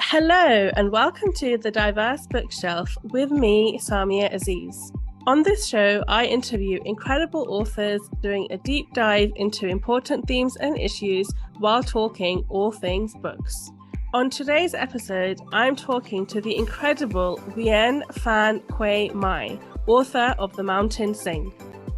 Hello and welcome to The Diverse Bookshelf with me, Samia Aziz. On this show, I interview incredible authors doing a deep dive into important themes and issues while talking all things books. On today's episode, I'm talking to the incredible Nguyễn Phan Quế Mai, author of The Mountain Sing.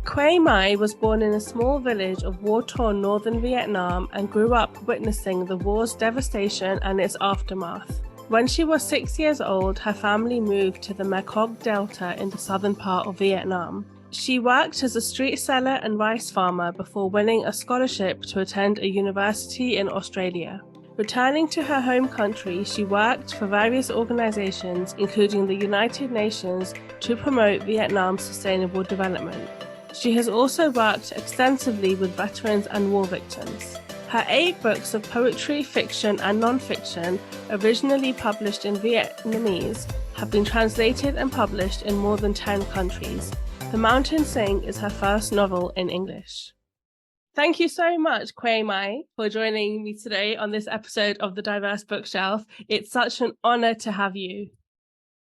Quế Mai was born in a small village of war-torn northern Vietnam and grew up witnessing the war's devastation and its aftermath. When she was 6 years old, her family moved to the Mekong Delta in the southern part of Vietnam. She worked as a street seller and rice farmer before winning a scholarship to attend a university in Australia. Returning to her home country, she worked for various organizations, including the United Nations, to promote Vietnam's sustainable development. She has also worked extensively with veterans and war victims. Her 8 books of poetry, fiction, and non-fiction, originally published in Vietnamese, have been translated and published in more than 10 countries. The Mountain Sing is her first novel in English. Thank you so much, Quế Mai, for joining me today on this episode of The Diverse Bookshelf. It's such an honor to have you.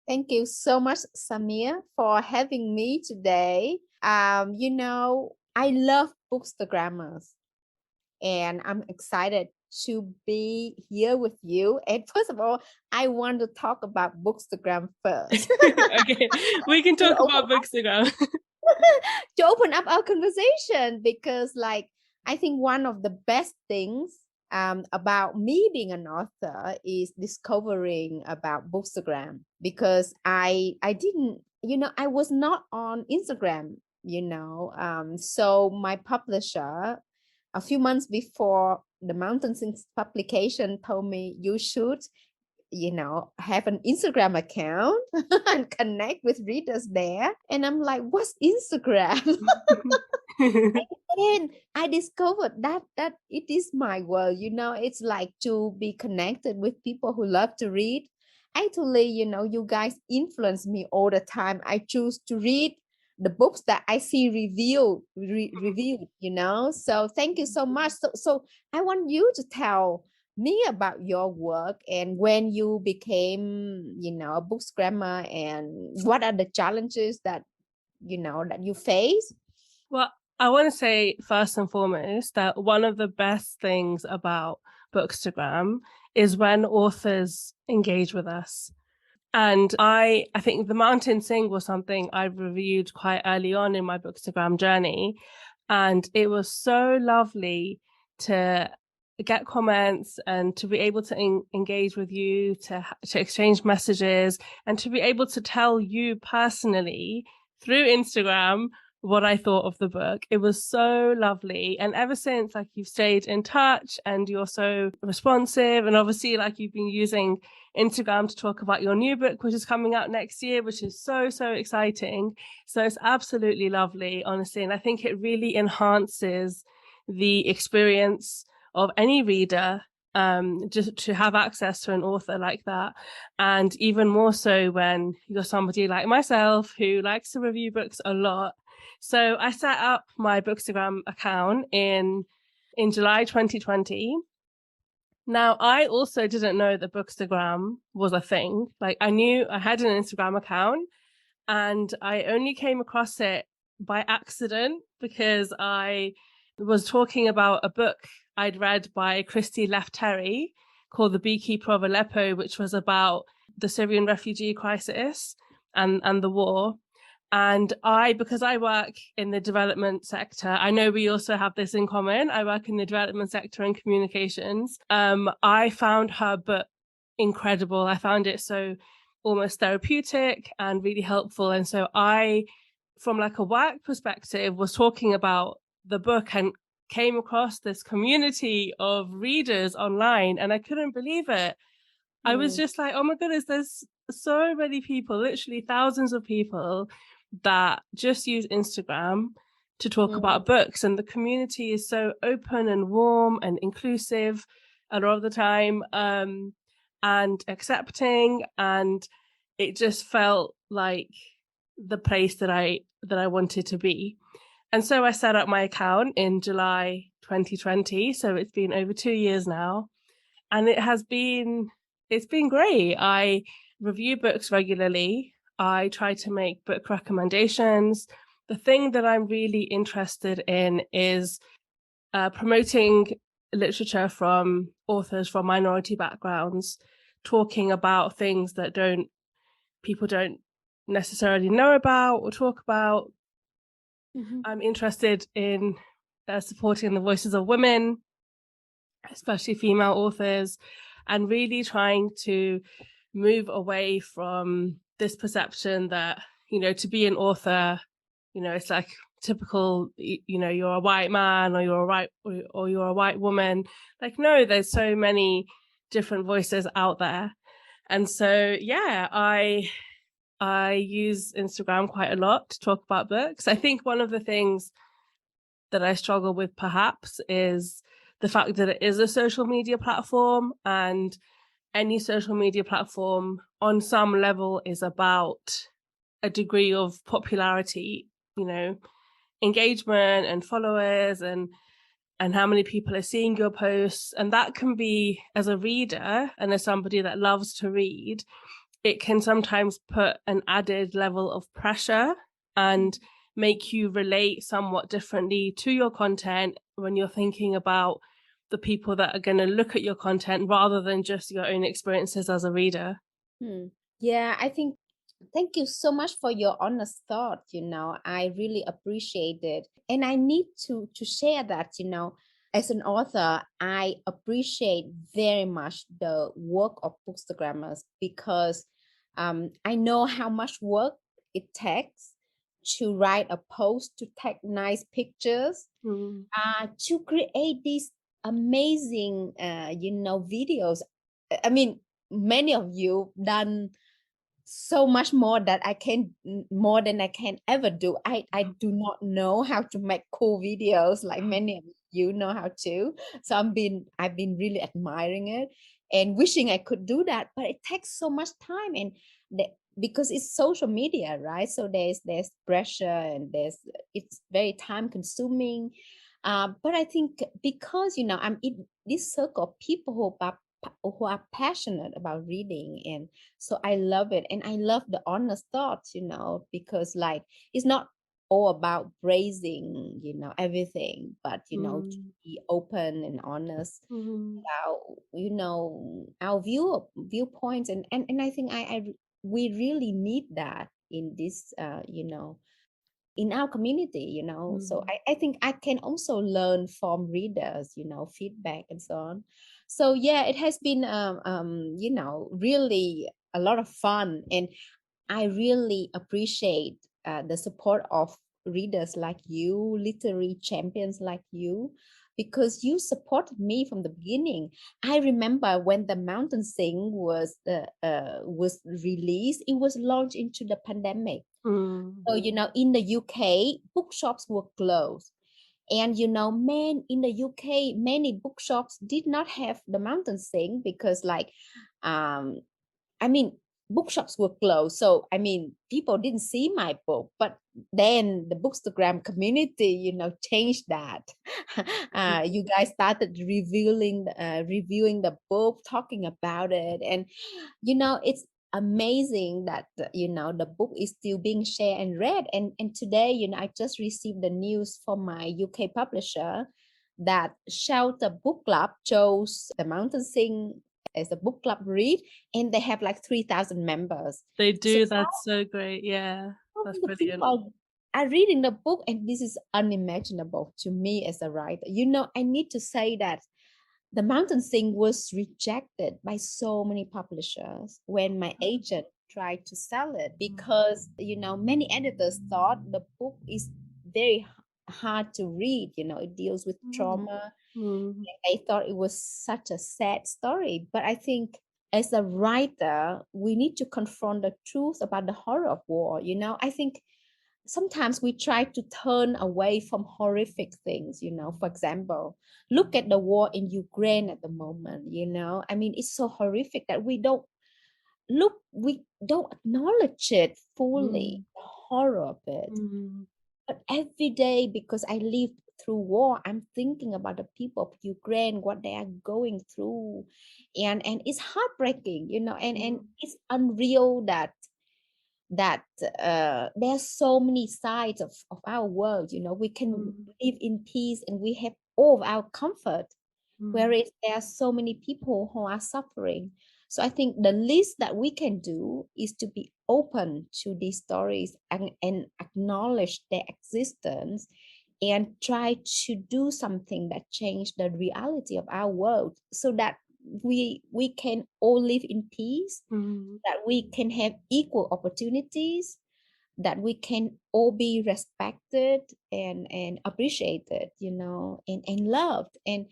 Thank you so much, Samia, for having me today. I love bookstagrammers, and I'm excited to be here with you. And first of all, I want to talk about bookstagram first. Okay, we can talk about bookstagram. To open up our conversation, because I think one of the best things about me being an author is discovering about bookstagram, because I didn't, I was not on Instagram, so my publisher a few months before the Mountain Sings publication told me you should have an Instagram account and connect with readers there. And I'm like, what's Instagram? And I discovered that it is my world. It's like to be connected with people who love to read. Actually, you guys influence me all the time. I choose to read the books that I see reviewed, so thank you so much. So I want you to tell me about your work and when you became, a bookstagrammer, and what are the challenges that you face. Well, I want to say first and foremost that one of the best things about Bookstagram is when authors engage with us. And I think The Mountain Sing was something I reviewed quite early on in my Bookstagram journey. And it was so lovely to get comments and to be able to engage with you, to exchange messages, and to be able to tell you personally through Instagram what I thought of the book. It was so lovely. And ever since, you've stayed in touch and you're so responsive. And obviously, you've been using Instagram to talk about your new book, which is coming out next year, which is so, so exciting. So it's absolutely lovely, honestly. And I think it really enhances the experience of any reader, just to have access to an author like that. And even more so when you're somebody like myself who likes to review books a lot. So I set up my Bookstagram account in July 2020. Now, I also didn't know that Bookstagram was a thing. I knew I had an Instagram account, and I only came across it by accident because I was talking about a book I'd read by Christy Lefterry called The Beekeeper of Aleppo, which was about the Syrian refugee crisis and the war. And because I work in the development sector, I know we also have this in common. I work in the development sector and communications. I found her book incredible. I found it so almost therapeutic and really helpful. And so I, from a work perspective, was talking about the book and came across this community of readers online, and I couldn't believe it. I was just like, oh my goodness, there's so many people, literally thousands of people that just use Instagram to talk about books, and the community is so open and warm and inclusive a lot of the time, and accepting, and it just felt like the place that I wanted to be. And so I set up my account in July 2020, so it's been over 2 years now, and it has been It's been great. I review books regularly. I try to make book recommendations. The thing that I'm really interested in is promoting literature from authors from minority backgrounds, talking about things that people don't necessarily know about or talk about. I'm interested in supporting the voices of women, especially female authors, and really trying to move away from this perception that, to be an author, it's like typical, you're a white man or you're a white woman. Like, no, there's so many different voices out there. And so, yeah, I use Instagram quite a lot to talk about books. I think one of the things that I struggle with perhaps is the fact that it is a social media platform, and any social media platform on some level is about a degree of popularity, engagement and followers and how many people are seeing your posts. And that can be, as a reader and as somebody that loves to read, it can sometimes put an added level of pressure and make you relate somewhat differently to your content when you're thinking about the people that are going to look at your content rather than just your own experiences as a reader. Yeah, I think thank you so much for your honest thought. I really appreciate it. And I need to share that, as an author, I appreciate very much the work of bookstagrammers because I know how much work it takes to write a post, to take nice pictures, to create these amazing, videos. I mean, many of you done so much more more than I can ever do. I do not know how to make cool videos like many of you know how to. So I've been really admiring it and wishing I could do that, but it takes so much time and because it's social media, right? So there's pressure and it's very time consuming. But I think because I'm in this circle of people who are passionate about reading, and so I love it. And I love the honest thoughts, because like it's not all about praising, everything, but to be open and honest about, our viewpoints. And I think we really need that in this, in our community, so I think I can also learn from readers, feedback and so on. So yeah, it has been really a lot of fun, and I really appreciate the support of readers like you, literary champions like you, because you supported me from the beginning. I remember when the Mountain Sing was released, it was launched into the pandemic. So, in the UK, bookshops were closed. And, in the UK, many bookshops did not have the Mountain Sing because, bookshops were closed. So, people didn't see my book. But then the Bookstagram community, changed that. You guys started reviewing the book, talking about it. And, it's amazing that the book is still being shared and read, and today I just received the news from my UK publisher that Shelter Book Club chose the Mountain Sing as a book club read, and they have like 3,000 members. They do. So that's so great. Yeah, that's the brilliant. people are reading the book, and this is unimaginable to me as a writer. I need to say that the Mountain Sing was rejected by so many publishers when my agent tried to sell it because, many editors thought the book is very hard to read. It deals with trauma. They thought it was such a sad story. But I think as a writer, we need to confront the truth about the horror of war. I think sometimes we try to turn away from horrific things. For example, look at the war in Ukraine at the moment. It's so horrific that we don't acknowledge it fully, the horror of it. But every day, because I lived through war, I'm thinking about the people of Ukraine, what they are going through, and it's heartbreaking, and it's unreal that there's so many sides of our world. We can live in peace and we have all of our comfort, whereas there are so many people who are suffering. So I think the least that we can do is to be open to these stories and acknowledge their existence and try to do something that change the reality of our world, so that we can all live in peace, that we can have equal opportunities, that we can all be respected and appreciated, and loved. And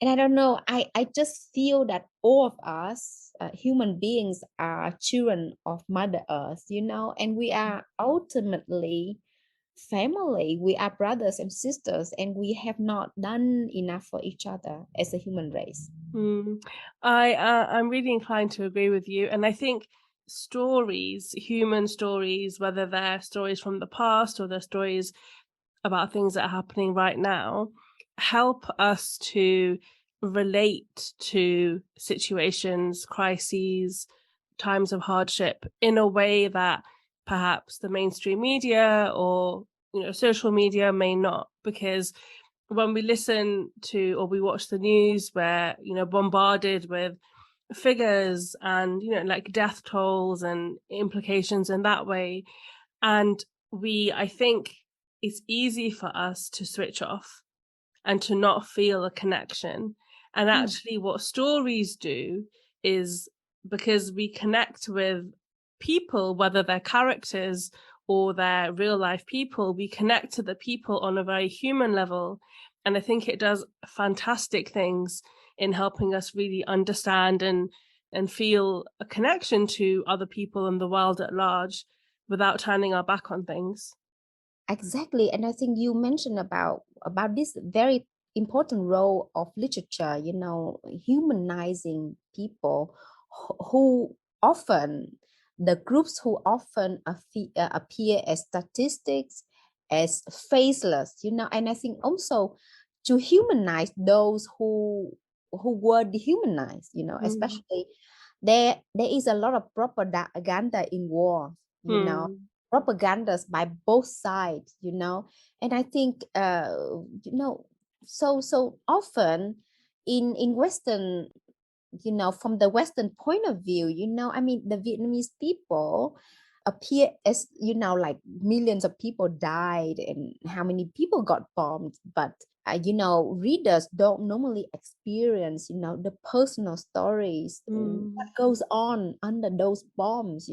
I don't know, I just feel that all of us human beings are children of Mother Earth, and we are ultimately family. We are brothers and sisters, and we have not done enough for each other as a human race. I'm really inclined to agree with you, and I think stories, human stories, whether they're stories from the past or they're stories about things that are happening right now, help us to relate to situations, crises, times of hardship in a way that perhaps the mainstream media or social media may not. Because when we listen to or we watch the news, we're bombarded with figures and like death tolls and implications in that way, and I think it's easy for us to switch off and to not feel a connection. And actually what stories do is, because we connect with people, whether they're characters or they're real life people, we connect to the people on a very human level. And I think it does fantastic things in helping us really understand and feel a connection to other people in the world at large without turning our back on things. Exactly. And I think you mentioned about this very important role of literature, humanizing people who often, the groups who often appear as statistics, as faceless, and I think also to humanize those who were dehumanized, especially there is a lot of propaganda in war, propagandas by both sides, and I think so often in Western, from the Western point of view, I mean, the Vietnamese people appear as, like millions of people died and how many people got bombed, but readers don't normally experience, the personal stories, what goes on under those bombs,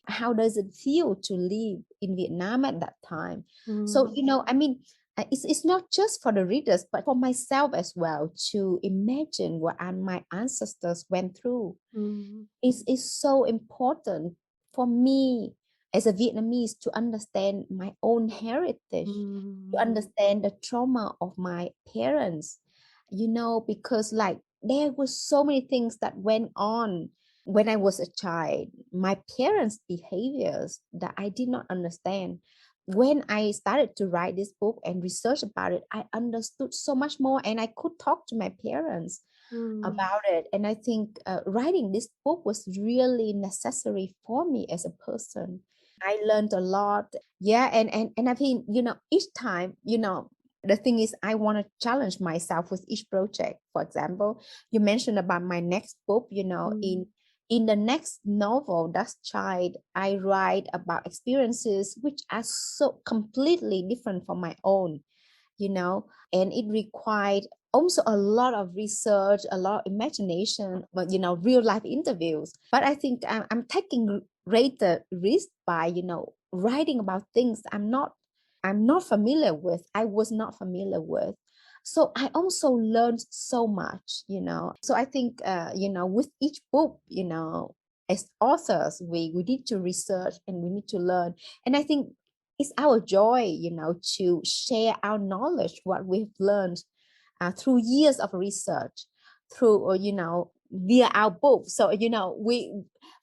how does it feel to live in Vietnam at that time. So, I mean, it's not just for the readers, but for myself as well, to imagine what my ancestors went through. It's so important for me as a Vietnamese to understand my own heritage, to understand the trauma of my parents, because like there were so many things that went on when I was a child, my parents' behaviors that I did not understand. When I started to write this book and research about it, I understood so much more, and I could talk to my parents about it. And I think writing this book was really necessary for me as a person. I learned a lot. Yeah. And I think, each time, the thing is, I want to challenge myself with each project. For example, you mentioned about my next book, in the next novel, Dust Child, I write about experiences which are so completely different from my own, and it required also a lot of research, a lot of imagination, but real life interviews. But I think I'm taking greater risk by writing about things I'm not familiar with. I was not familiar with. So I also learned so much, So I think with each book, as authors, we need to research and we need to learn. And I think it's our joy, to share our knowledge, what we've learned through years of research, through, via our book. So,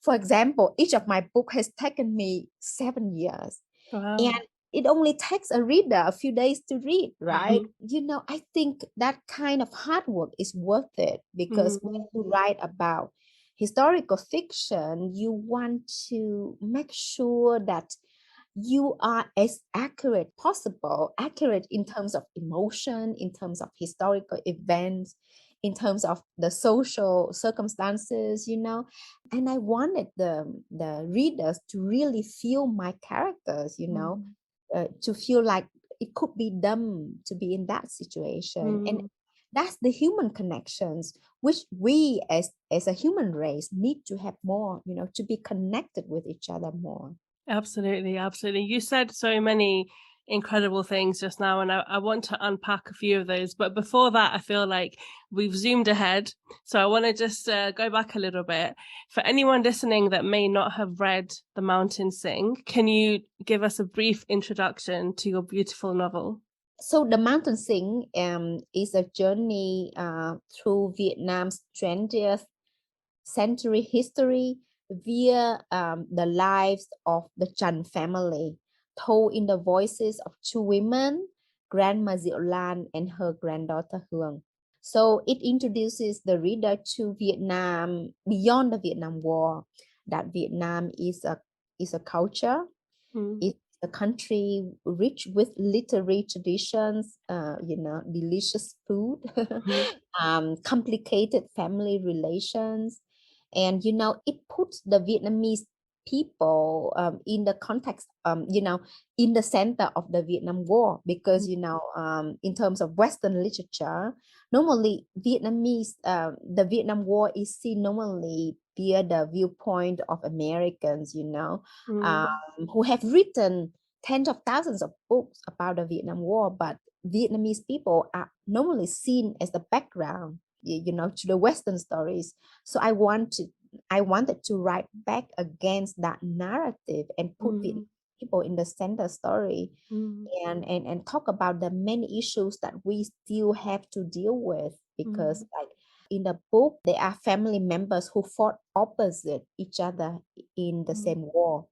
for example, each of my book has taken me 7 years. Wow. And it only takes a reader a few days to read, right? Mm-hmm. I think that kind of hard work is worth it, because when you write about historical fiction, you want to make sure that you are as accurate possible, accurate in terms of emotion, in terms of historical events, in terms of the social circumstances, and I wanted the readers to really feel my characters, to feel like it could be them to be in that situation. And that's the human connections which we as a human race need to have more, to be connected with each other more. Absolutely, absolutely. You said so many incredible things just now, and I want to unpack a few of those. But before that, I feel like we've zoomed ahead. So I want to just go back a little bit. For anyone listening that may not have read The Mountains Sing, can you give us a brief introduction to your beautiful novel? So The Mountains Sing is a journey through Vietnam's 20th century history via the lives of the Chan family, told in the voices of two women, Grandma Diệu Lan and her granddaughter Hương. So it introduces the reader to Vietnam beyond the Vietnam War, that Vietnam is a culture, it's a country rich with literary traditions, delicious food, complicated family relations. And, it puts the Vietnamese people in the context, in the center of the Vietnam War, because, in terms of Western literature, normally the Vietnam War is seen normally via the viewpoint of Americans, who have written tens of thousands of books about the Vietnam War, but Vietnamese people are normally seen as the background, to the Western stories. So I wanted to write back against that narrative and put Vietnamese people in the center story, and talk about the many issues that we still have to deal with, because like in the book there are family members who fought opposite each other in the same war.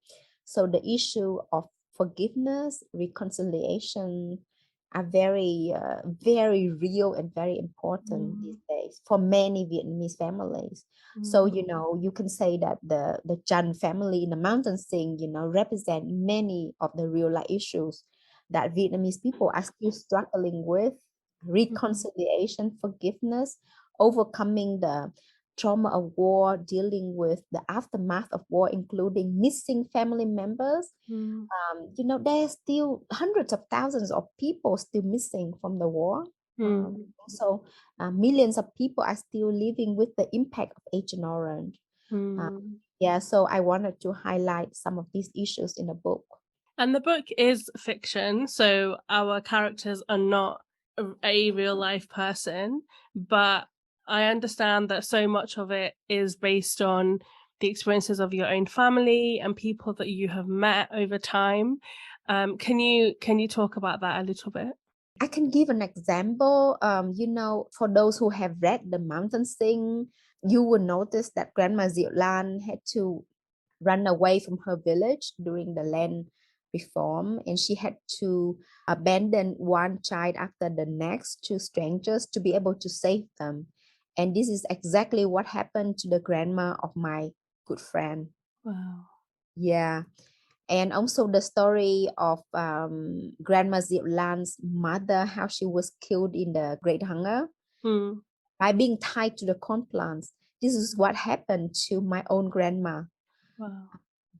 So the issue of forgiveness, reconciliation are very very real and very important these days for many Vietnamese families. So you can say that the Chan family in The Mountains Sing represent many of the real life issues that Vietnamese people are still struggling with: reconciliation, forgiveness, overcoming the trauma of war, dealing with the aftermath of war, including missing family members. There's still hundreds of thousands of people still missing from the war. So millions of people are still living with the impact of Agent Orange. So I wanted to highlight some of these issues in the book. And the book is fiction, so our characters are not a real life person, but I understand that so much of it is based on the experiences of your own family and people that you have met over time. Can you talk about that a little bit? I can give an example. For those who have read The Mountains Sing, you will notice that Grandma Diệu Lan had to run away from her village during the land reform, and she had to abandon one child after the next to strangers to be able to save them. And this is exactly what happened to the grandma of my good friend. Wow. Yeah. And also the story of Grandma Diệu Lan's mother, how she was killed in the Great Hunger by being tied to the corn plants. This is what happened to my own grandma. Wow.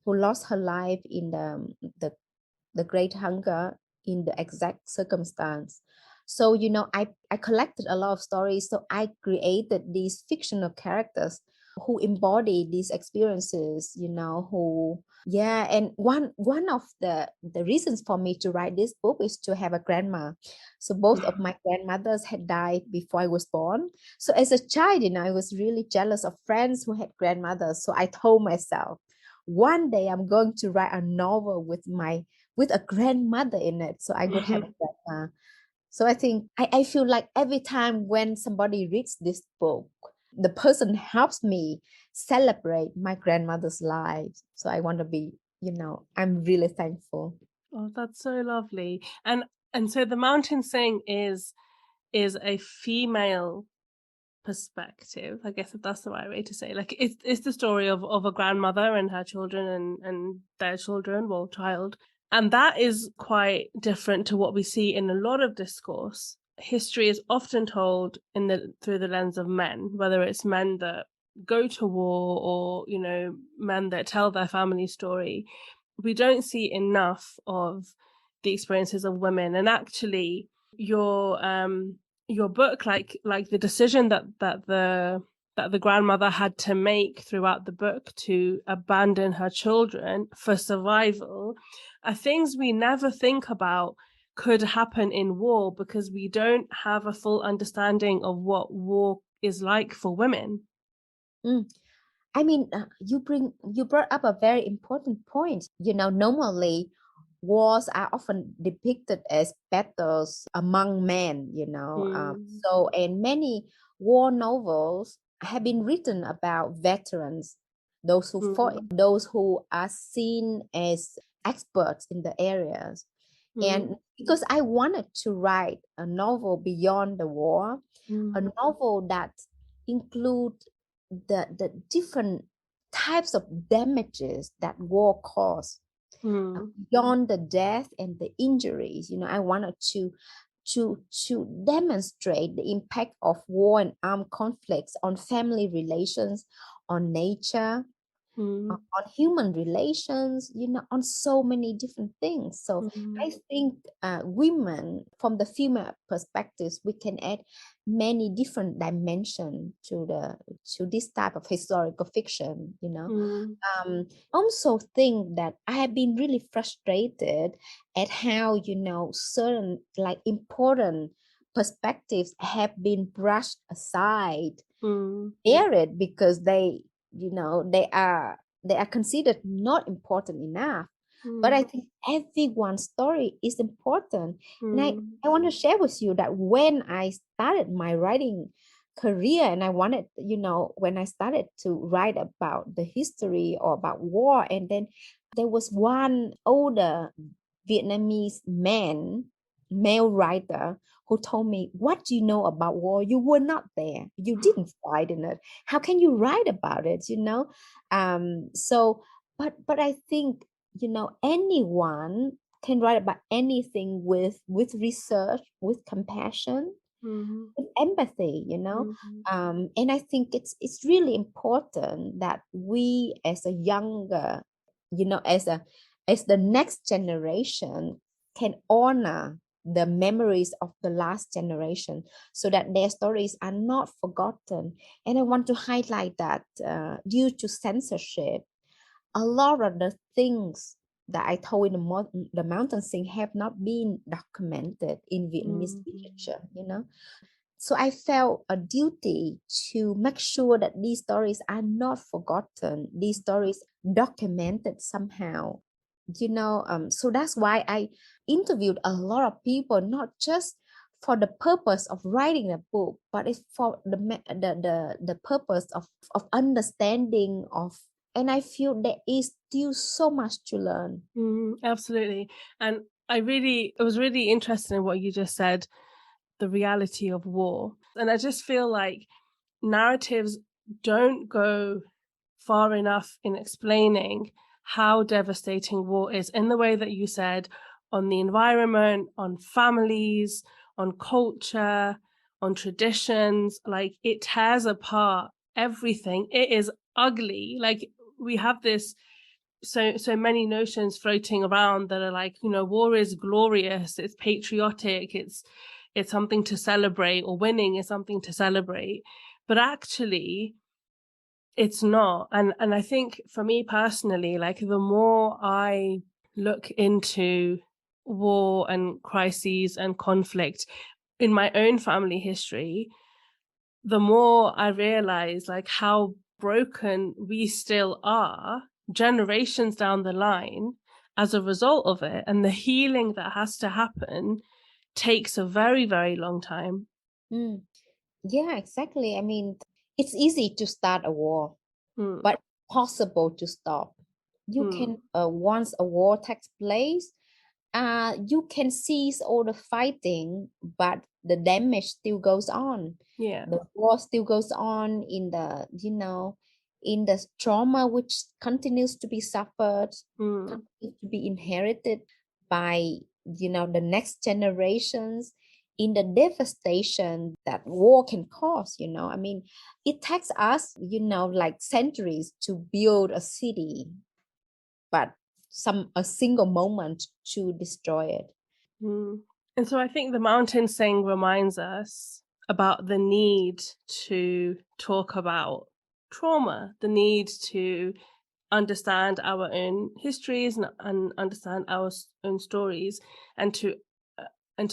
Who lost her life in the Great Hunger in the exact circumstance. So, I collected a lot of stories. So I created these fictional characters who embody these experiences, and one of the reasons for me to write this book is to have a grandma. So both of my grandmothers had died before I was born. So as a child, I was really jealous of friends who had grandmothers. So I told myself, one day I'm going to write a novel with a grandmother in it, so I could have a grandma. So I think I feel like every time when somebody reads this book, the person helps me celebrate my grandmother's life. So I want to be, I'm really thankful. Oh, that's so lovely. And so the mountain sing is a female perspective, I guess, if that's the right way to say. Like it's the story of a grandmother and her children and their children, well, child. And that is quite different to what we see in a lot of discourse. History is often told in the through the lens of men, whether it's men that go to war or, you know, men that tell their family story. We don't see enough of the experiences of women. And actually your book, like the decision that the grandmother had to make throughout the book to abandon her children for survival are things we never think about could happen in war, because we don't have a full understanding of what war is like for women. Mm. I mean, you brought up a very important point. You know, normally wars are often depicted as battles among men. Mm, So and many war novels have been written about veterans, those who fought, mm, those who are seen as experts in the areas. mm, And because I wanted to write a novel beyond the war, a mm, novel that include the different types of damages that war caused, mm, beyond the death and the injuries. I wanted to demonstrate the impact of war and armed conflicts on family relations, on nature, mm, on human relations, on so many different things. So mm, I think women, from the female perspectives, we can add many different dimensions to this type of historical fiction. mm, Also think that I have been really frustrated at how certain like important perspectives have been brushed aside, mm, buried, because they are considered not important enough. But I mm, think everyone's story is important. And mm, I want to share with you that when I started my writing career, and I wanted, when I started to write about the history or about war, and then there was one older Vietnamese male writer, who told me, "What do you know about war? You were not there. You didn't fight in it. How can you write about it?" So, but I think, anyone can write about anything with research, with compassion, mm, with empathy. mm, And I think it's really important that we, as a younger, as the next generation, can honor the memories of the last generation, so that their stories are not forgotten. And I want to highlight that due to censorship, a lot of the things that I told in the mountain sing have not been documented in Vietnamese mm, literature. So I felt a duty to make sure that these stories are not forgotten, these stories documented somehow. So that's why I interviewed a lot of people, not just for the purpose of writing a book, but it's for the purpose of understanding of. And I feel there is still so much to learn. absolutely. And it was really interesting in what you just said, the reality of war. And I just feel like narratives don't go far enough in explaining how devastating war is, in the way that you said, on the environment, on families, on culture, on traditions. Like, it tears apart everything. It is ugly. Like, we have this so many notions floating around that are like, you know, war is glorious, it's patriotic, it's something to celebrate, or winning is something to celebrate. But actually it's not. And I think for me personally, like, the more I look into war and crises and conflict in my own family history, the more I realize like how broken we still are generations down the line as a result of it. And the healing that has to happen takes a very, very long time. Mm, yeah, exactly. I mean, it's easy to start a war, Mm, but possible to stop. You mm, can, once a war takes place, you can cease all the fighting, but the damage still goes on. Yeah. The war still goes on in the, in the trauma which continues to be suffered, continues to be inherited by, the next generations, in the devastation that war can cause. I mean, it takes us, like centuries to build a city, but a single moment to destroy it. And so I think the mountain saying reminds us about the need to talk about trauma, the need to understand our own histories and understand our own stories, and to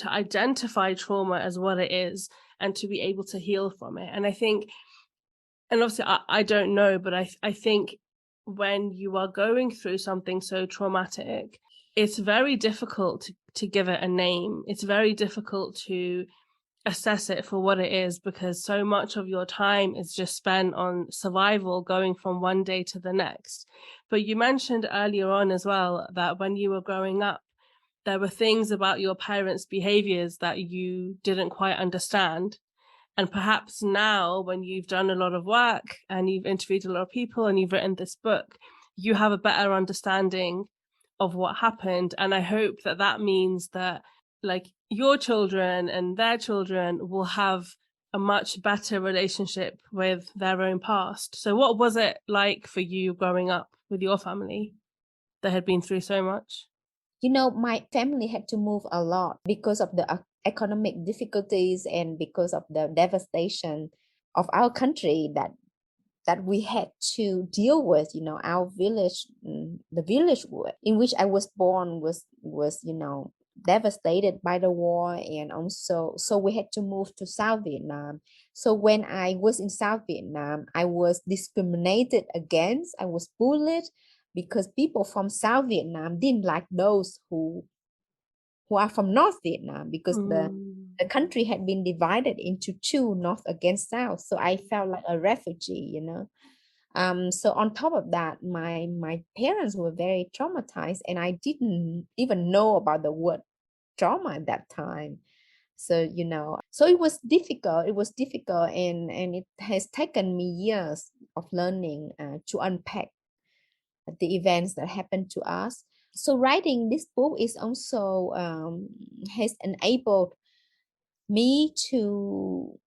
identify trauma as what it is, and to be able to heal from it. And I think, and obviously I don't know, but I think when you are going through something so traumatic, it's very difficult to give it a name. It's very difficult to assess it for what it is, because so much of your time is just spent on survival, going from one day to the next. But you mentioned earlier on as well that when you were growing up, there were things about your parents' behaviors that you didn't quite understand. And perhaps now, when you've done a lot of work and you've interviewed a lot of people and you've written this book, you have a better understanding of what happened. And I hope that that means that, like, your children and their children will have a much better relationship with their own past. So what was it like for you growing up with your family that had been through so much? My family had to move a lot because of the economic difficulties and because of the devastation of our country that we had to deal with. Our village, the village in which I was born was devastated by the war, and also so we had to move to South Vietnam. So when I was in South Vietnam, I was discriminated against, I was bullied, because people from South Vietnam didn't like those who are from North Vietnam, because the country had been divided into two, North against South. So I felt like a refugee. So on top of that, my parents were very traumatized, and I didn't even know about the word trauma at that time. So so it was difficult. And it has taken me years of learning to unpack the events that happened to us. So writing this book is also has enabled me to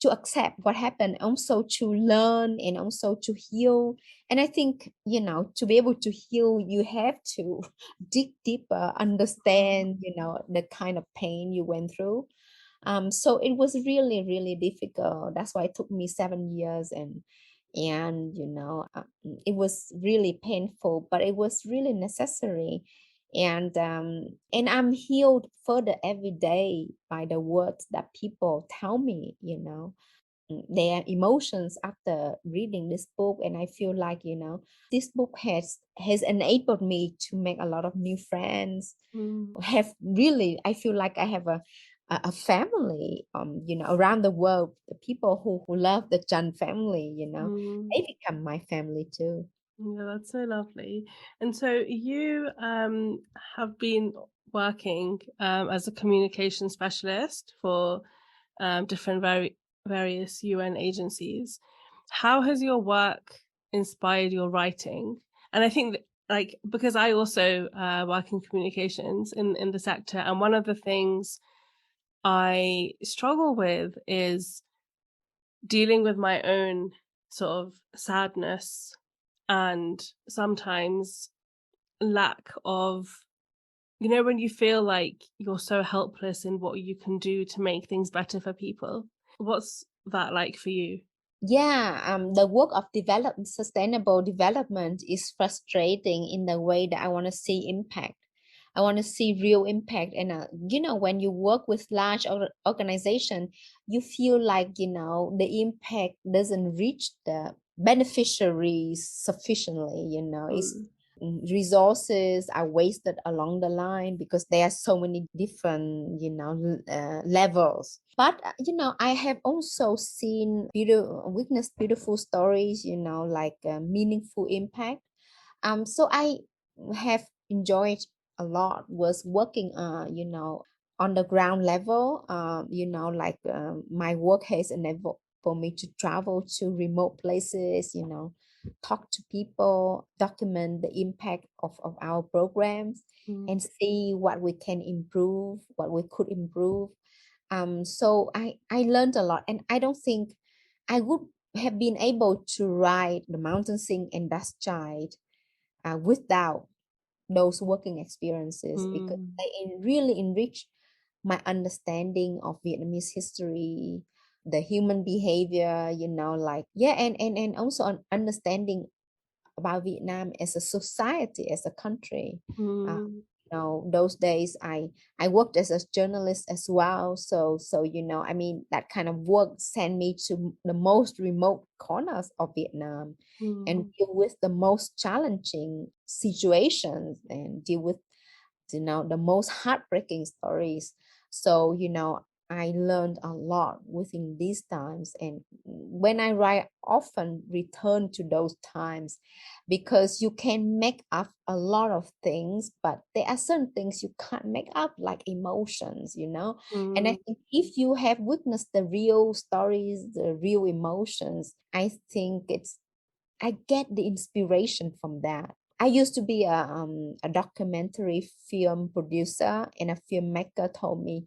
accept what happened, also to learn and also to heal. And I think, to be able to heal, you have to dig deeper, understand, the kind of pain you went through. So it was really, really difficult. That's why it took me 7 years, and it was really painful, but it was really necessary. And I'm healed further every day by the words that people tell me, their emotions after reading this book. And I feel like, this book has enabled me to make a lot of new friends. I feel like I have a family, around the world. The people who love the Chan family, they become my family too. Yeah, that's so lovely. And so you have been working as a communication specialist for different various UN agencies. How has your work inspired your writing? And I think that, like, because I also work in communications in the sector, and one of the things I struggle with is dealing with my own sort of sadness and sometimes lack of, when you feel like you're so helpless in what you can do to make things better for people. What's that like for you? Yeah, the work of sustainable development is frustrating in the way that I want to see impact. I want to see real impact. And, when you work with large organization, you feel like, the impact doesn't reach the beneficiaries sufficiently. It's resources are wasted along the line because there are so many different, levels. But, I have also witnessed beautiful stories, like meaningful impact. So I have enjoyed a lot was working, on the ground level. My work has enabled for me to travel to remote places, talk to people, document the impact of our programs, and see what we can improve, what we could improve. So I learned a lot, and I don't think I would have been able to write The Mountain Sing and Dust Child without those working experiences, because they really enrich my understanding of Vietnamese history, the human behavior, and also an understanding about Vietnam as a society, as a country. Those days I worked as a journalist as well. So that kind of work sent me to the most remote corners of Vietnam and deal with the most challenging situations and deal with the most heartbreaking stories. So I learned a lot within these times, and when I write, I often return to those times, because you can make up a lot of things, but there are certain things you can't make up, like emotions. And I think if you have witnessed the real stories, the real emotions, I think I get the inspiration from that. I used to be a documentary film producer, and a filmmaker told me,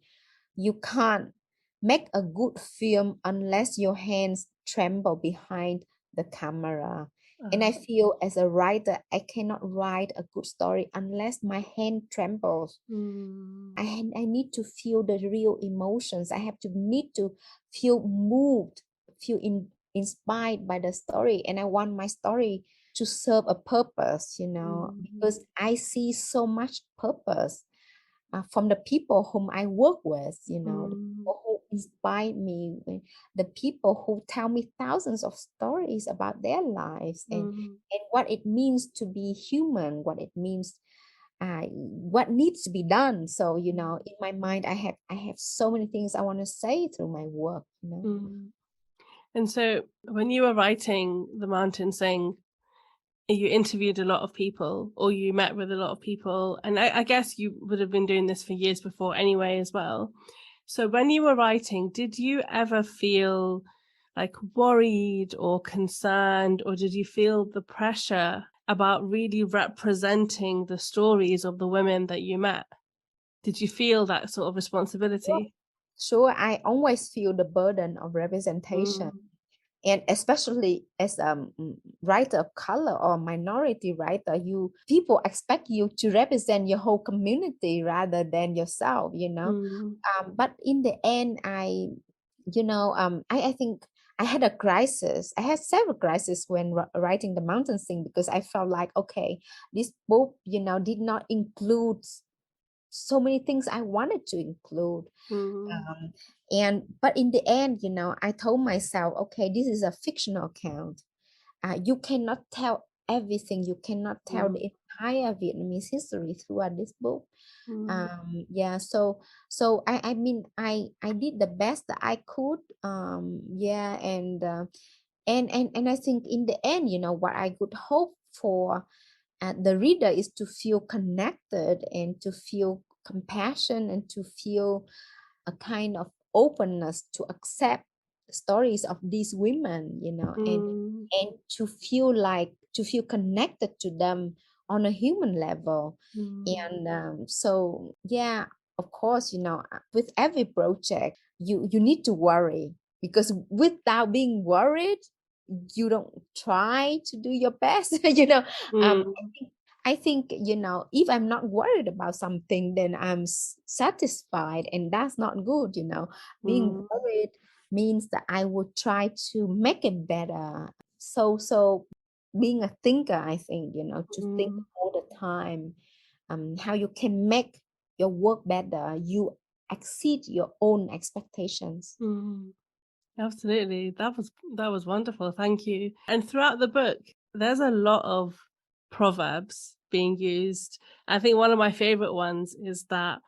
you can't make a good film unless your hands tremble behind the camera. And I feel as a writer, I cannot write a good story unless my hand trembles. I need to feel the real emotions. I need to feel moved, feel inspired by the story. And I want my story to serve a purpose, because I see so much purpose from the people whom I work with, the people who inspire me, the people who tell me thousands of stories about their lives, and what it means to be human, what it means, what needs to be done. So, in my mind, I have so many things I want to say through my work, And so when you were writing The Mountain Sing, you interviewed a lot of people, or you met with a lot of people, and I guess you would have been doing this for years before anyway as well. So when you were writing, did you ever feel like worried or concerned, or did you feel the pressure about really representing the stories of the women that you met? Did you feel that sort of responsibility? Sure, I always feel the burden of representation. And especially as a writer of color or minority writer, people expect you to represent your whole community rather than yourself, But in the end, I think I had a crisis. I had several crises when writing The Mountain Sing, because I felt like, okay, this book, did not include so many things I wanted to include. But in the end, I told myself, okay, this is a fictional account. You cannot tell everything. You cannot tell the entire Vietnamese history throughout this book. So I did the best that I could. And I think in the end, what I could hope for the reader is to feel connected and to feel compassion and to feel a kind of openness to accept the stories of these women, and to feel connected to them on a human level. And so, yeah, of course, with every project, you need to worry, because without being worried, you don't try to do your best. I think, if I'm not worried about something, then I'm satisfied, and that's not good. Being worried means that I would try to make it better. So being a thinker, I think, to think all the time, how you can make your work better, you exceed your own expectations. Absolutely. That was wonderful. Thank you. And throughout the book, there's a lot of proverbs being used. I think one of my favorite ones is that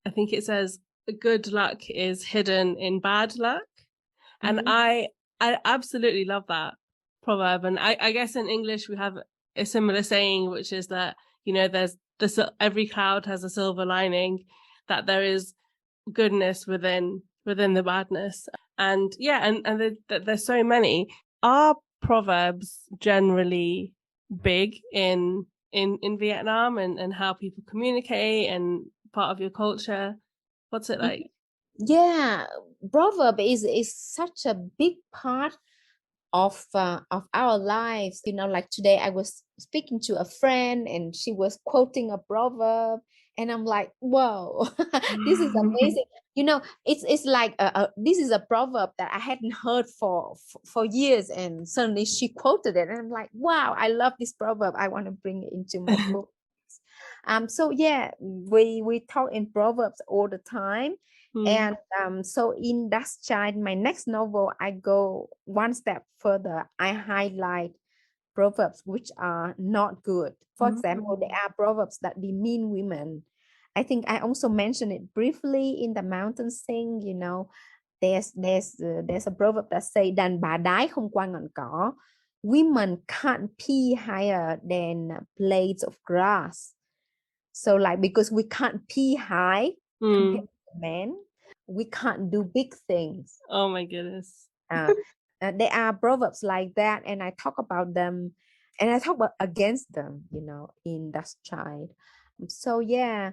I think it says good luck is hidden in bad luck. And I absolutely love that proverb. And I guess in English we have a similar saying, which is that, there's every cloud has a silver lining, that there is goodness within the badness. And there's so many. Are proverbs generally big in Vietnam, and how people communicate and part of your culture? What's it like? Yeah, proverb is such a big part of our lives. Like today I was speaking to a friend and she was quoting a proverb, and I'm like, whoa, this is amazing. It's like this is a proverb that I hadn't heard for years, and suddenly she quoted it, and I'm like, wow, I love this proverb. I want to bring it into my book. So yeah, we talk in proverbs all the time. And so in Dutch Child, my next novel, I go one step further. I highlight proverbs which are not good. For example, there are proverbs that demean women. I think I also mentioned it briefly in The Mountain Sing. There's a proverb that say đàn bà đái không qua ngọn cỏ. Women can't pee higher than blades of grass. So like, because we can't pee high compared to men, we can't do big things. Oh my goodness. There are proverbs like that, and I talk about them, and I talk about against them, in Dutch Child. So yeah,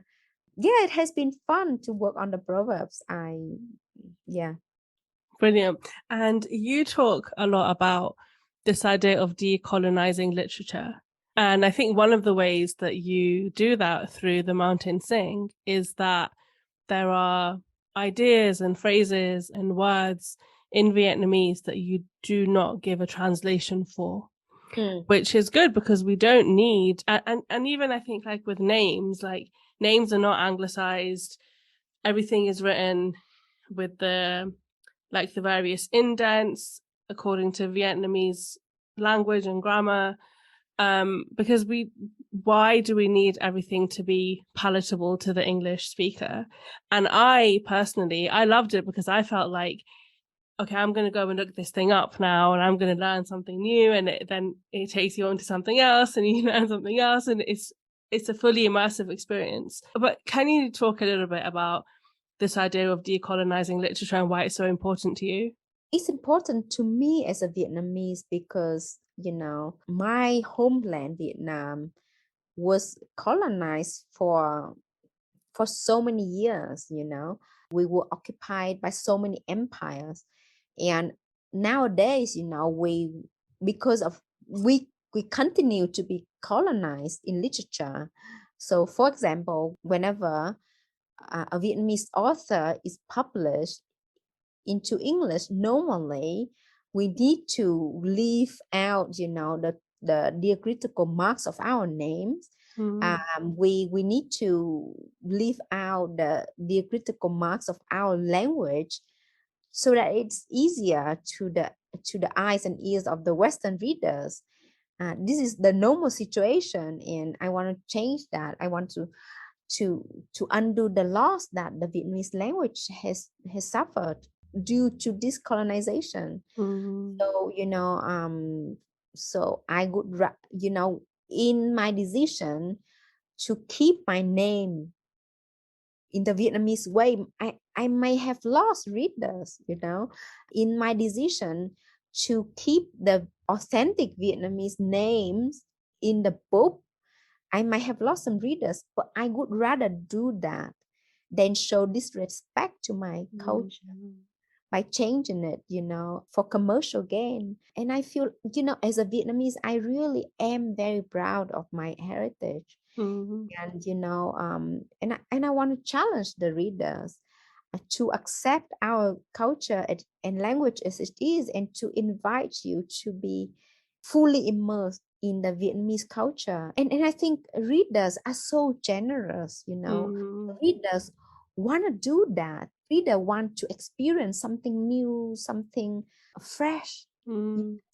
it has been fun to work on the proverbs. Brilliant. And you talk a lot about this idea of decolonizing literature. And I think one of the ways that you do that through The Mountain Sing is that there are ideas and phrases and words in Vietnamese that you do not give a translation for, which is good, because we don't need, and even I think like with names are not anglicized. Everything is written with the various indents according to Vietnamese language and grammar. Because why do we need everything to be palatable to the English speaker? And I personally, I loved it because I felt like, okay, I'm going to go and look this thing up now, and I'm going to learn something new, and then it takes you on to something else, and you learn something else, and it's a fully immersive experience. But can you talk a little bit about this idea of decolonizing literature and why it's so important to you? It's important to me as a Vietnamese because, my homeland, Vietnam, was colonized for so many years. We were occupied by so many empires, and nowadays, we continue to be colonized in literature. So for example, whenever a Vietnamese author is published into English, normally we need to leave out, the diacritical marks of our names. We need to leave out the diacritical marks of our language, so that it's easier to the eyes and ears of the Western readers. This is the normal situation, and I want to change that. I want to undo the loss that the Vietnamese language has suffered due to this colonization. So so I would in my decision to keep my name in the Vietnamese way, I may have lost readers. In my decision to keep the authentic Vietnamese names in the book, I might have lost some readers, but I would rather do that than show disrespect to my culture by changing it, for commercial gain. And I feel, as a Vietnamese, I really am very proud of my heritage. And, and I want to challenge the readers to accept our culture and language as it is, and to invite you to be fully immersed in the Vietnamese culture. And I think readers are so generous, readers want to do that. Reader want to experience something new, something fresh.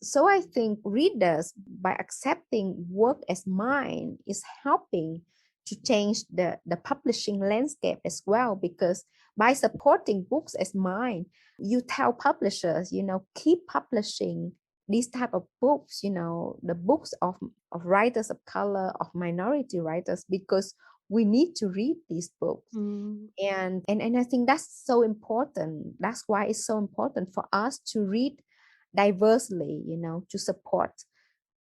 So I think readers, by accepting work as mine, is helping to change the publishing landscape as well, because by supporting books as mine, you tell publishers, keep publishing these type of books, the books of writers of color, of minority writers, because we need to read these books. And I think that's so important. That's why it's so important for us to read diversely, to support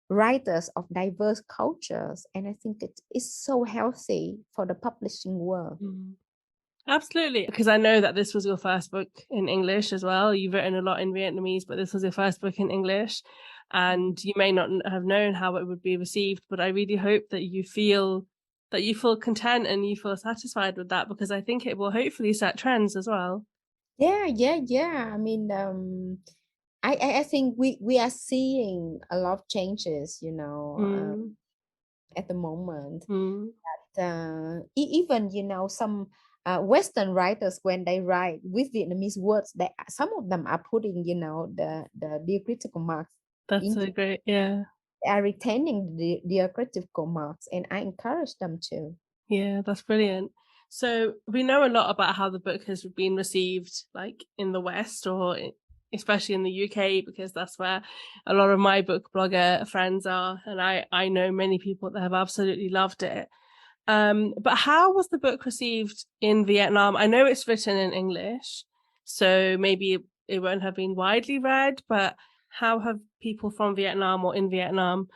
writers of diverse cultures. And I think it is so healthy for the publishing world. Absolutely, because I know that this was your first book in English as well. You've written a lot in Vietnamese, but this was your first book in English, and you may not have known how it would be received, but I really hope that you feel content and you feel satisfied with that, because I think it will hopefully set trends as well. Yeah. I mean, I think we are seeing a lot of changes, at the moment. Even, some Western writers, when they write with Vietnamese words, some of them are putting, the diacritical marks. That's so great. Yeah. They are retaining the diacritical marks, and I encourage them to. Yeah, that's brilliant. So we know a lot about how the book has been received, like in the West, or especially in the UK, because that's where a lot of my book blogger friends are, and I know many people that have absolutely loved it. But how was the book received in Vietnam? I know it's written in English, so maybe it won't have been widely read, but how have people from Vietnam or in Vietnam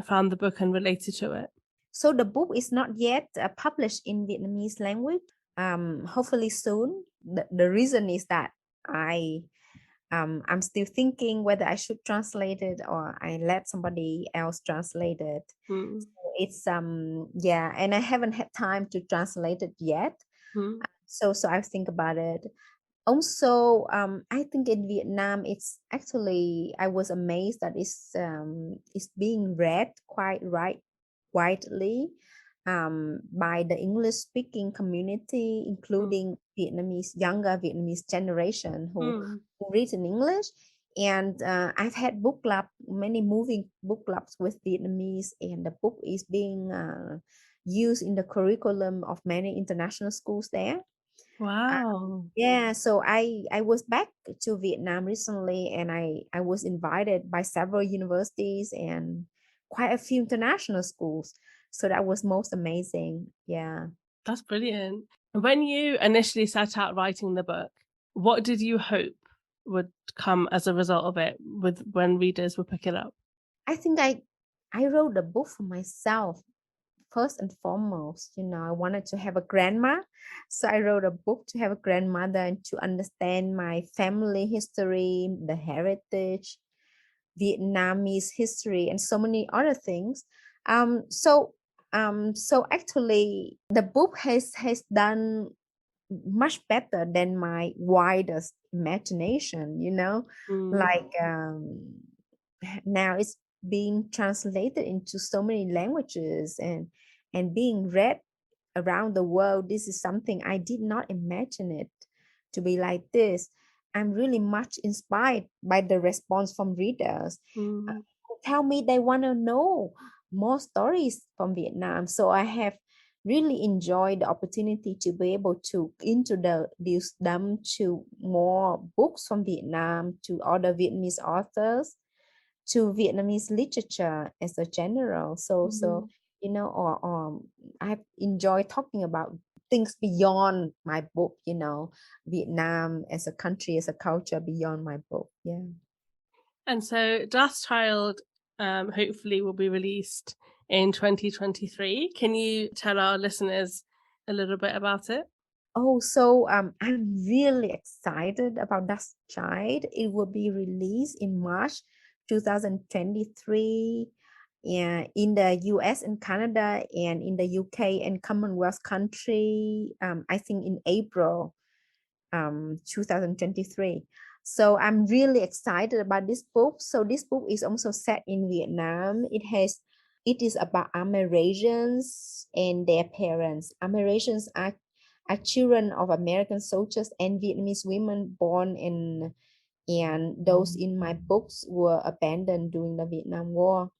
found the book and related to it? So the book is not yet published in Vietnamese language. Hopefully soon. The reason is that I'm still thinking whether I should translate it or I let somebody else translate it. So it's and I haven't had time to translate it yet. So I think about it. Also, I think in Vietnam, it's actually, I was amazed that it's being read quite widely by the English speaking community, including younger Vietnamese generation who read in English. And I've had book club, many moving book clubs with Vietnamese, and the book is being used in the curriculum of many international schools there. Wow. So I was back to Vietnam recently, and I was invited by several universities and quite a few international schools. So that was most amazing. Yeah. That's brilliant. When you initially set out writing the book, what did you hope would come as a result of it when readers would pick it up? I think I wrote the book for myself. First and foremost, I wanted to have a grandma. So I wrote a book to have a grandmother and to understand my family history, the heritage, Vietnamese history, and so many other things. So actually the book has done much better than my wildest imagination, like now it's being translated into so many languages and being read around the world. This is something I did not imagine it to be like this. I'm really much inspired by the response from readers. Tell me they want to know more stories from Vietnam. So I have really enjoyed the opportunity to be able to introduce them to more books from Vietnam, to other Vietnamese authors, to Vietnamese literature as a general. So I've enjoyed talking about things beyond my book, Vietnam as a country, as a culture beyond my book. Yeah. And so Dust Child hopefully will be released in 2023. Can you tell our listeners a little bit about it? Oh, so I'm really excited about Dust Child. It will be released in March 2023 in the US and Canada, and in the UK and Commonwealth country, I think in April 2023. So I'm really excited about this book. So this book is also set in Vietnam. It is about Amerasians and their parents. Amerasians are children of American soldiers and Vietnamese women born in, and those in my books were abandoned during the Vietnam War.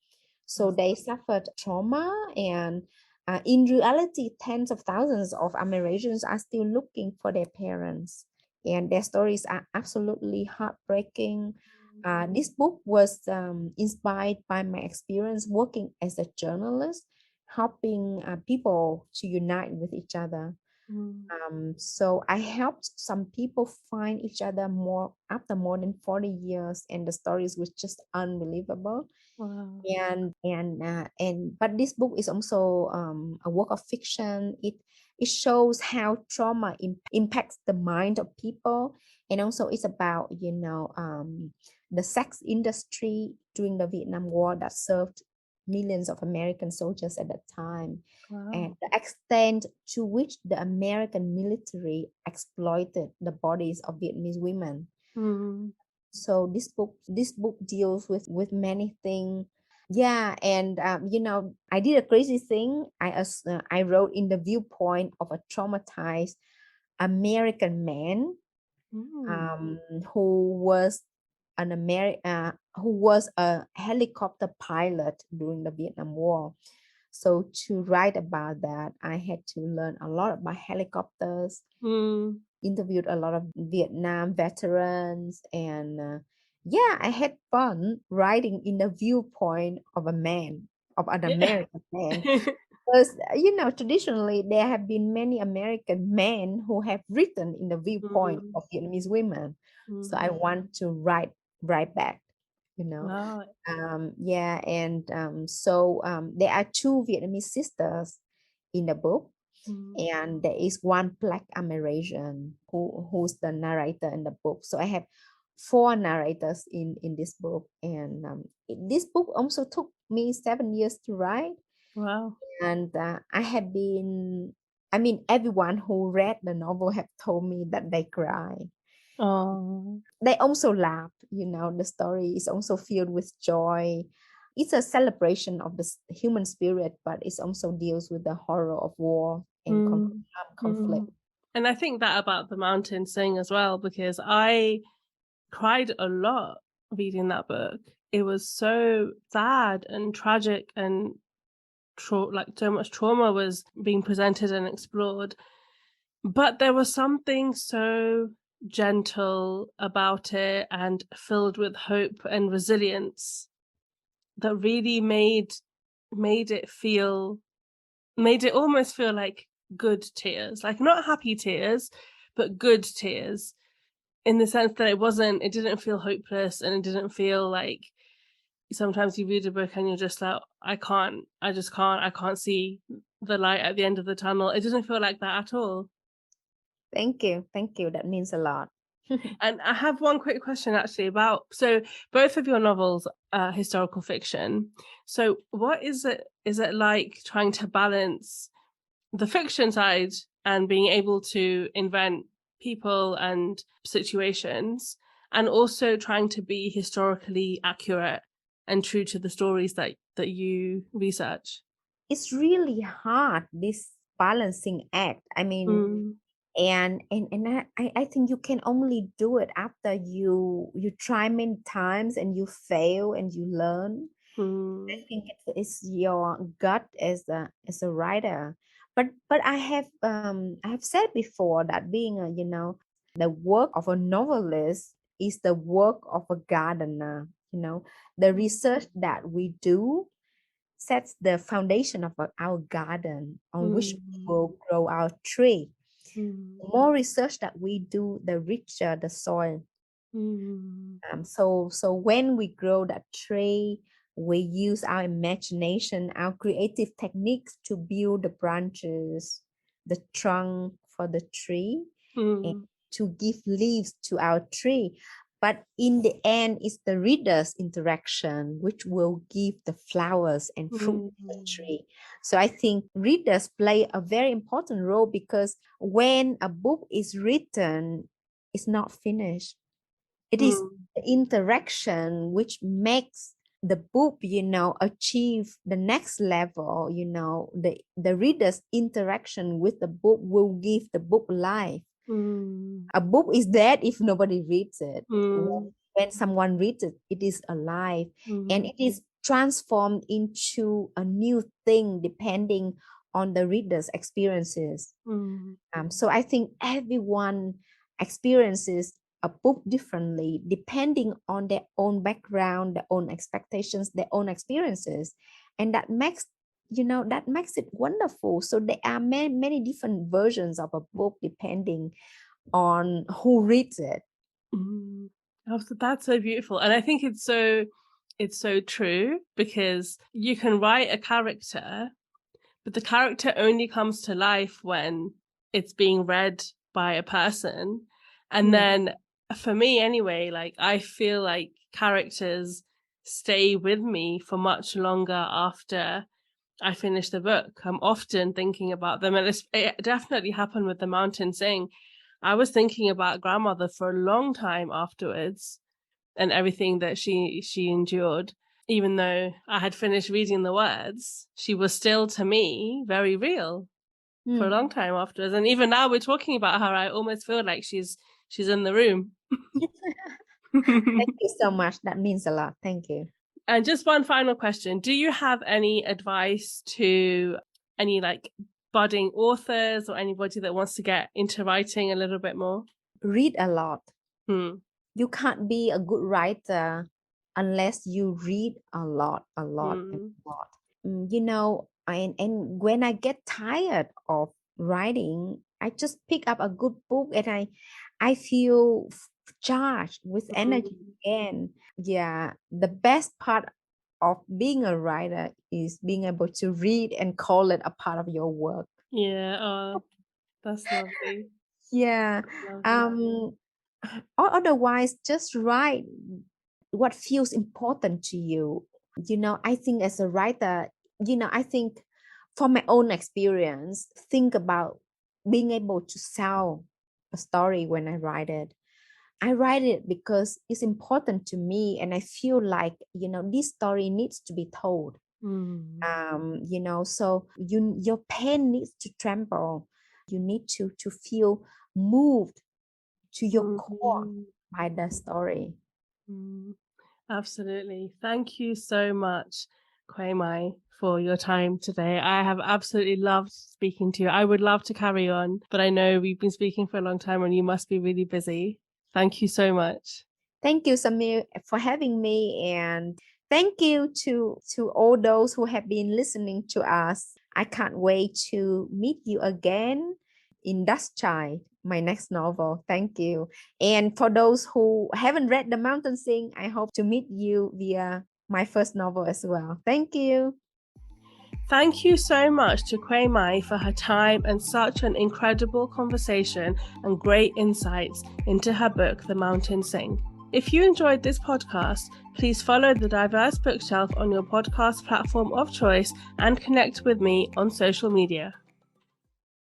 So they suffered trauma, and in reality, tens of thousands of Amerasians are still looking for their parents, and their stories are absolutely heartbreaking. This book was inspired by my experience working as a journalist, helping people to unite with each other. So I helped some people find each other more after more than 40 years, and the stories was just unbelievable. Wow. And but this book is also a work of fiction. It shows how trauma impacts the mind of people, and also it's about the sex industry during the Vietnam War that served millions of American soldiers at that time, and Wow. the extent to which the American military exploited the bodies of Vietnamese women. So this book deals with many things. Yeah, and I did a crazy thing. I wrote in the viewpoint of a traumatized American man Mm. who was who was a helicopter pilot during the Vietnam War. So to write about that, I had to learn a lot about helicopters, Mm. interviewed a lot of Vietnam veterans, and yeah, I had fun writing in the viewpoint of an Yeah. American man. Because traditionally there have been many American men who have written in the viewpoint Mm. of Vietnamese women. So I Mm. want to write back, you know. Wow. Yeah, and so there are two Vietnamese sisters in the book, Mm. and there is one Black American who's the narrator in the book. So I have four narrators in this book, and this book also took me 7 years to write. Wow. And I mean, everyone who read the novel have told me that they cry. Oh. They also laugh. The story is also filled with joy. It's a celebration of the human spirit, but it also deals with the horror of war and Mm. conflict. Mm. And I think that about The Mountain Sing as well, because I cried a lot reading that book. It was so sad and tragic, and like so much trauma was being presented and explored. But there was something so gentle about it and filled with hope and resilience that really made it almost feel like good tears, like not happy tears, but good tears, in the sense that it didn't feel hopeless, and it didn't feel like sometimes you read a book and you're just like, I can't see the light at the end of the tunnel. It doesn't feel like that at all. Thank you, that means a lot. And I have one quick question actually so both of your novels are historical fiction. So what is it like trying to balance the fiction side and being able to invent people and situations, and also trying to be historically accurate and true to the stories that you research? It's really hard, this balancing act. I mean, Mm. and I think you can only do it after you try many times and you fail and you learn. I Mm. think it's your gut as a writer. But I have said before that being the work of a novelist is the work of a gardener. The research that we do sets the foundation of our garden on which we Mm. will grow our tree. Mm. The more research that we do, the richer the soil. Mm. So when we grow that tree, we use our imagination, our creative techniques to build the branches, the trunk for the tree, and Mm. to give leaves to our tree. But in the end, it's the reader's interaction which will give the flowers and fruit to the Mm. tree. So I think readers play a very important role, because when a book is written, it's not finished. It is Mm. the interaction which makes the book achieve the next level. The reader's interaction with the book will give the book life. Mm. A book is dead if nobody reads it. Mm. When someone reads it, it is alive, and Mm. it is transformed into a new thing depending on the reader's experiences. Mm. So I think everyone experiences a book differently depending on their own background, their own expectations, their own experiences. And that makes it wonderful. So there are many different versions of a book depending on who reads it. That's so beautiful. And I think it's so true, because you can write a character, but the character only comes to life when it's being read by a person. And then for me anyway, like I feel like characters stay with me for much longer after I finish the book. I'm often thinking about them, and it definitely happened with The Mountain Sing. I was thinking about grandmother for a long time afterwards, and everything that she endured. Even though I had finished reading the words, she was still to me very real for a long time afterwards. And even now we're talking about her, I almost feel like she's in the room. Thank you so much. That means a lot. Thank you. And just one final question. Do you have any advice to any like budding authors or anybody that wants to get into writing a little bit more? Read a lot. You can't be a good writer unless you read a lot. You know, and when I get tired of writing, I just pick up a good book and I feel charged with energy again. Yeah, the best part of being a writer is being able to read and call it a part of your work. Yeah, that's lovely. Yeah. Or otherwise, just write what feels important to you. You know, I think as a writer, I think from my own experience, think about being able to sell a story when I write it. I write it because it's important to me, and I feel like, this story needs to be told. So your pen needs to tremble. You need to feel moved to your core by the story. Absolutely. Thank you so much, Quế Mai, for your time today. I have absolutely loved speaking to you. I would love to carry on, but I know we've been speaking for a long time and you must be really busy. Thank you so much. Thank you, Samir, for having me, and thank you to all those who have been listening to us. I can't wait to meet you again in Dust Child, my next novel. Thank you. And for those who haven't read The Mountain Sing, I hope to meet you via my first novel as well. Thank you. Thank you so much to Quế Mai for her time and such an incredible conversation and great insights into her book, The Mountain Sing. If you enjoyed this podcast, please follow the Diverse Bookshelf on your podcast platform of choice and connect with me on social media.